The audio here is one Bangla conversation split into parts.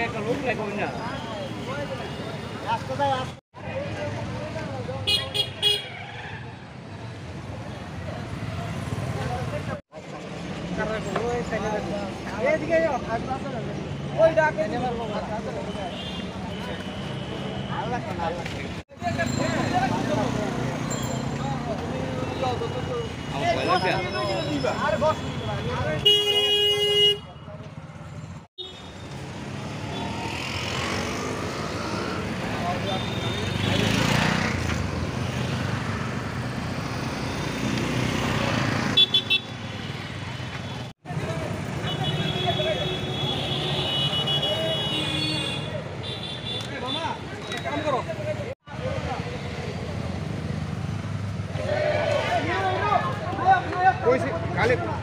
একটা লোক লাগবে না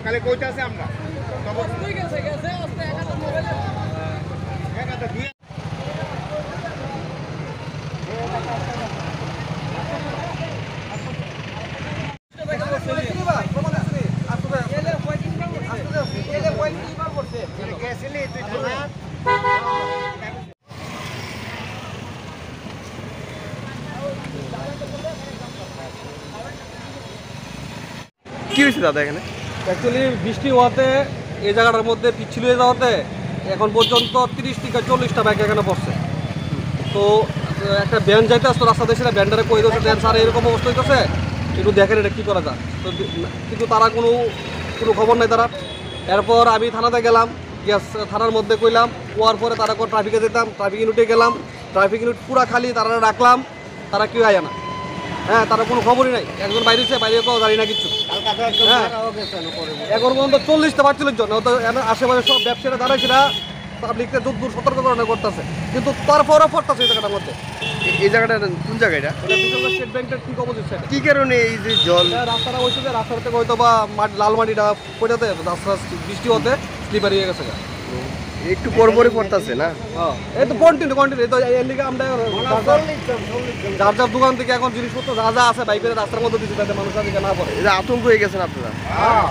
কালে কইতে আছে আমরা কি হয়েছে দাদা এখানে? অ্যাকচুয়ালি বৃষ্টি হওয়াতে এই জায়গাটার মধ্যে পিচ্ছিল হয়ে যাওয়াতে এখন পর্যন্ত 30 থেকে 40টা বাইক এখানে পড়ছে। তো একটা ব্যান যাইতে আসতো রাস্তা দিয়ে, সেটা ব্যান্ডারে কই দিচ্ছে দেন স্যার এরকম অবস্থা হইতেছে, একটু দেখেন এটা কী করা যায়। তো কিন্তু তারা কোনো খবর নেই তারা। এরপর আমি থানাতে গেলাম, থানার মধ্যে কইলাম, হওয়ার পরে তারা ট্রাফিকে যেতাম, ট্রাফিক ইউনিটে গেলাম, ট্রাফিক ইউনিট পুরা খালি, তারা রাখলাম, তারা কেউ আয় না। হ্যাঁ, তারা কোনো খবরই নাই, একজন বাইরেছে, বাইরে কেউ জানি না কিছু। হ্যাঁ, এখন পর্যন্ত 40টা 45 জন আশেপাশে সব ব্যবসায়ীরা দাঁড়াইছে না, পাবলিককে দূর সতর্কতা করতেছে, কিন্তু তারপরও পড়তেছে এই জায়গাটার মধ্যে। এই জায়গাটা কোন জায়গা? এটা স্টেট ব্যাংকের ঠিক অপোজিট সাইডে। কি কারণে এই যে জল? রাস্তাটা হয়েছে যে রাস্তা থেকে হয়তো বা লাল মাটিটা পড়াতে রাস্তা বৃষ্টি হতে স্লিপার হয়ে গেছে। একটু পরপরই পড়তেছে না? এই তো কন্টিনিউ এই তো এর লিগে আমরা যার যার দোকান থেকে এখন জিনিসপত্র যা যা আছে বাইকের রাস্তার মধ্যে দিচ্ছে, যাতে মানুষ দিকে না পড়ে। এটা আতঙ্ক হয়ে গেছেন আপনারা? হ্যাঁ